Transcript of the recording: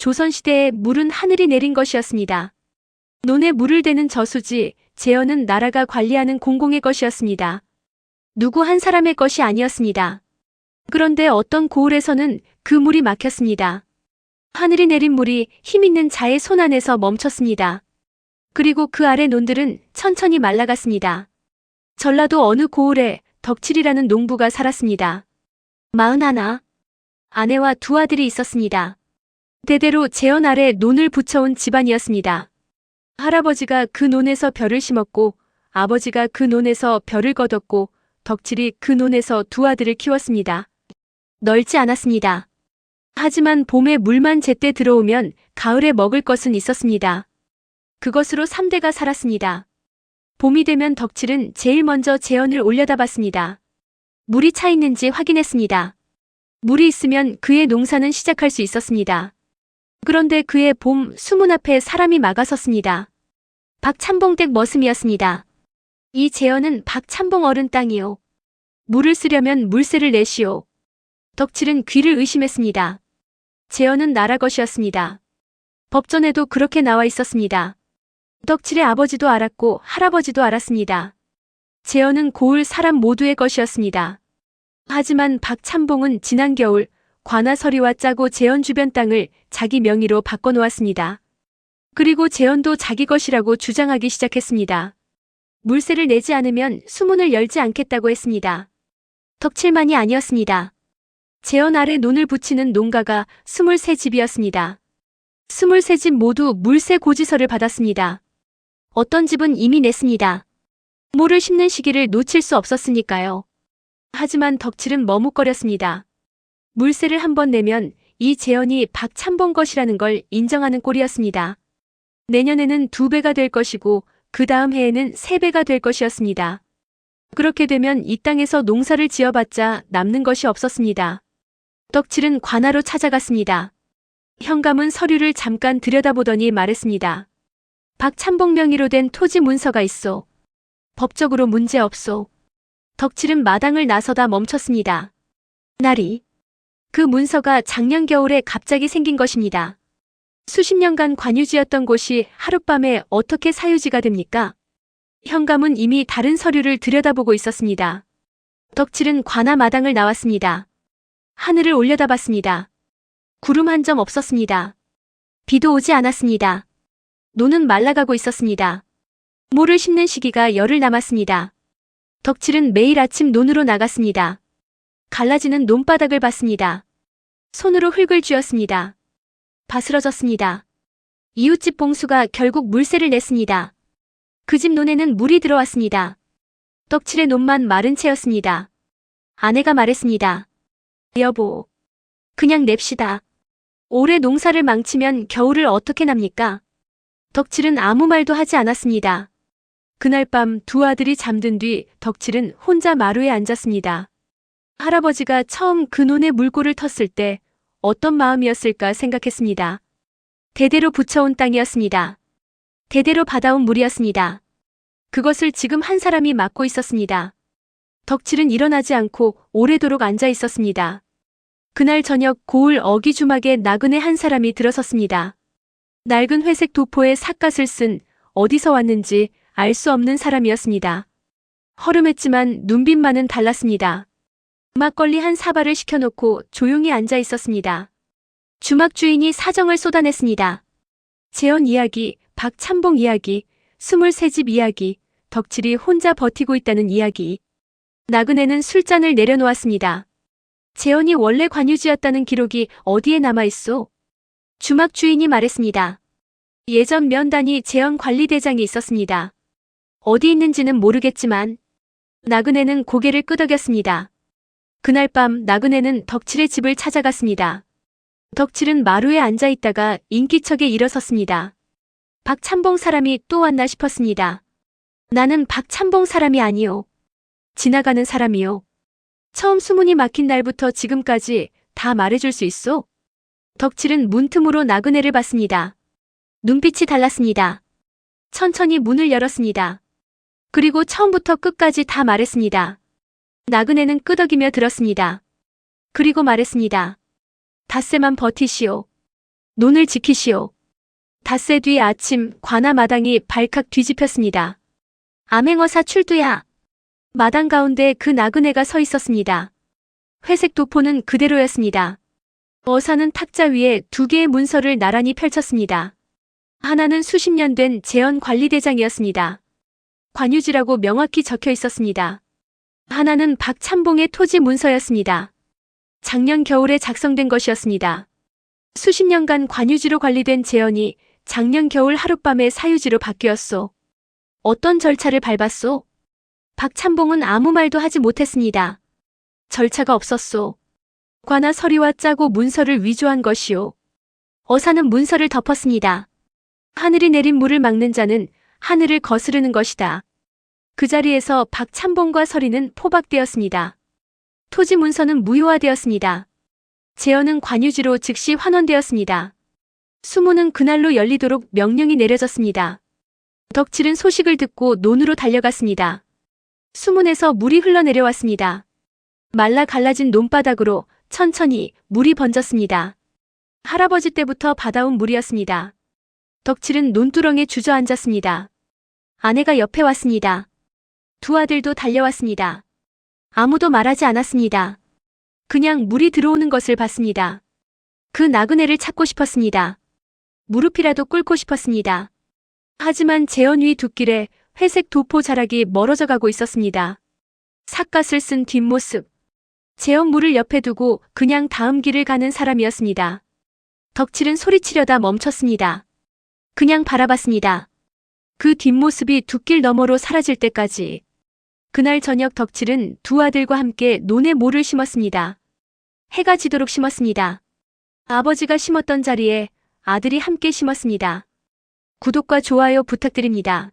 조선시대에 물은 하늘이 내린 것이었습니다. 논에 물을 대는 저수지, 제어는 나라가 관리하는 공공의 것이었습니다. 누구 한 사람의 것이 아니었습니다. 그런데 어떤 고을에서는 그 물이 막혔습니다. 하늘이 내린 물이 힘있는 자의 손 안에서 멈췄습니다. 그리고 그 아래 논들은 천천히 말라갔습니다. 전라도 어느 고을에 덕칠이라는 농부가 살았습니다. 41. 아내와 두 아들이 있었습니다. 대대로 재현 아래 논을 붙여온 집안이었습니다. 할아버지가 그 논에서 벼를 심었고 아버지가 그 논에서 벼를 거뒀고 덕칠이 그 논에서 두 아들을 키웠습니다. 넓지 않았습니다. 하지만 봄에 물만 제때 들어오면 가을에 먹을 것은 있었습니다. 그것으로 3대가 살았습니다. 봄이 되면 덕칠은 제일 먼저 재현을 올려다봤습니다. 물이 차 있는지 확인했습니다. 물이 있으면 그의 농사는 시작할 수 있었습니다. 그런데 그의 봄 수문 앞에 사람이 막아섰습니다. 박찬봉 댁 머슴이었습니다. 이 재현은 박찬봉 어른 땅이요. 물을 쓰려면 물세를 내시오. 덕칠은 귀를 의심했습니다. 재현은 나라 것이었습니다. 법전에도 그렇게 나와 있었습니다. 덕칠의 아버지도 알았고 할아버지도 알았습니다. 재현은 고을 사람 모두의 것이었습니다. 하지만 박찬봉은 지난 겨울 관아서리와 짜고 재현 주변 땅을 자기 명의로 바꿔놓았습니다. 그리고 재현도 자기 것이라고 주장하기 시작했습니다. 물세를 내지 않으면 수문을 열지 않겠다고 했습니다. 덕칠만이 아니었습니다. 재현 아래 논을 붙이는 농가가 23집이었습니다. 23집 모두 물세 고지서를 받았습니다. 어떤 집은 이미 냈습니다. 모를 심는 시기를 놓칠 수 없었으니까요. 하지만 덕칠은 머뭇거렸습니다. 물세를 한번 내면 이 재현이 박찬봉 것이라는 걸 인정하는 꼴이었습니다. 내년에는 2배가 될 것이고 그 다음 해에는 3배가 될 것이었습니다. 그렇게 되면 이 땅에서 농사를 지어봤자 남는 것이 없었습니다. 덕칠은 관아로 찾아갔습니다. 현감은 서류를 잠깐 들여다보더니 말했습니다. 박찬봉 명의로 된 토지 문서가 있소. 법적으로 문제 없소. 덕칠은 마당을 나서다 멈췄습니다. 날이. 그 문서가 작년 겨울에 갑자기 생긴 것입니다. 수십 년간 관유지였던 곳이 하룻밤에 어떻게 사유지가 됩니까? 현감은 이미 다른 서류를 들여다보고 있었습니다. 덕칠은 관아 마당을 나왔습니다. 하늘을 올려다봤습니다. 구름 한 점 없었습니다. 비도 오지 않았습니다. 논은 말라가고 있었습니다. 모를 심는 시기가 열흘 남았습니다. 덕칠은 매일 아침 논으로 나갔습니다. 갈라지는 논바닥을 봤습니다. 손으로 흙을 쥐었습니다. 바스러졌습니다. 이웃집 봉수가 결국 물세를 냈습니다. 그 집 논에는 물이 들어왔습니다. 덕칠의 논만 마른 채였습니다. 아내가 말했습니다. 여보, 그냥 냅시다. 올해 농사를 망치면 겨울을 어떻게 납니까? 덕칠은 아무 말도 하지 않았습니다. 그날 밤 두 아들이 잠든 뒤 덕칠은 혼자 마루에 앉았습니다. 할아버지가 처음 그 논에 물꼬를 텄을 때 어떤 마음이었을까 생각했습니다. 대대로 붙여온 땅이었습니다. 대대로 받아온 물이었습니다. 그것을 지금 한 사람이 맡고 있었습니다. 덕칠은 일어나지 않고 오래도록 앉아 있었습니다. 그날 저녁 고을 어기주막에 나그네 한 사람이 들어섰습니다. 낡은 회색 도포에 삿갓을 쓴 어디서 왔는지 알 수 없는 사람이었습니다. 허름했지만 눈빛만은 달랐습니다. 막걸리 한 사발을 시켜놓고 조용히 앉아 있었습니다. 주막 주인이 사정을 쏟아냈습니다. 재현 이야기, 박찬봉 이야기, 23집 이야기, 덕칠이 혼자 버티고 있다는 이야기. 나그네는 술잔을 내려놓았습니다. 재현이 원래 관유지였다는 기록이 어디에 남아있소? 주막 주인이 말했습니다. 예전 면단위 재현 관리대장이 있었습니다. 어디 있는지는 모르겠지만 나그네는 고개를 끄덕였습니다. 그날 밤 나그네는 덕칠의 집을 찾아갔습니다. 덕칠은 마루에 앉아있다가 인기척에 일어섰습니다. 박찬봉 사람이 또 왔나 싶었습니다. 나는 박찬봉 사람이 아니요. 지나가는 사람이요. 처음 수문이 막힌 날부터 지금까지 다 말해줄 수 있소? 덕칠은 문틈으로 나그네를 봤습니다. 눈빛이 달랐습니다. 천천히 문을 열었습니다. 그리고 처음부터 끝까지 다 말했습니다. 나그네는 끄덕이며 들었습니다. 그리고 말했습니다. 닷새만 버티시오. 논을 지키시오. 닷새 뒤 아침 관아 마당이 발칵 뒤집혔습니다. 암행어사 출두야. 마당 가운데 그 나그네가 서 있었습니다. 회색 도포는 그대로였습니다. 어사는 탁자 위에 두 개의 문서를 나란히 펼쳤습니다. 하나는 수십 년 된 재헌관리대장이었습니다. 관유지라고 명확히 적혀 있었습니다. 하나는 박찬봉의 토지 문서였습니다. 작년 겨울에 작성된 것이었습니다. 수십 년간 관유지로 관리된 재헌이 작년 겨울 하룻밤에 사유지로 바뀌었소. 어떤 절차를 밟았소? 박찬봉은 아무 말도 하지 못했습니다. 절차가 없었소. 관아 서리와 짜고 문서를 위조한 것이오. 어사는 문서를 덮었습니다. 하늘이 내린 물을 막는 자는 하늘을 거스르는 것이다. 그 자리에서 박찬봉과 서리는 포박되었습니다. 토지 문서는 무효화되었습니다. 재헌은 관유지로 즉시 환원되었습니다. 수문은 그날로 열리도록 명령이 내려졌습니다. 덕칠은 소식을 듣고 논으로 달려갔습니다. 수문에서 물이 흘러내려왔습니다. 말라 갈라진 논바닥으로 천천히 물이 번졌습니다. 할아버지 때부터 받아온 물이었습니다. 덕칠은 논두렁에 주저앉았습니다. 아내가 옆에 왔습니다. 두 아들도 달려왔습니다. 아무도 말하지 않았습니다. 그냥 물이 들어오는 것을 봤습니다. 그 나그네를 찾고 싶었습니다. 무릎이라도 꿇고 싶었습니다. 하지만 재헌 위 둑길에 회색 도포 자락이 멀어져 가고 있었습니다. 삿갓을 쓴 뒷모습. 재헌 물을 옆에 두고 그냥 다음 길을 가는 사람이었습니다. 덕칠은 소리치려다 멈췄습니다. 그냥 바라봤습니다. 그 뒷모습이 둑길 너머로 사라질 때까지. 그날 저녁 덕칠은 두 아들과 함께 논에 모를 심었습니다. 해가 지도록 심었습니다. 아버지가 심었던 자리에 아들이 함께 심었습니다. 구독과 좋아요 부탁드립니다.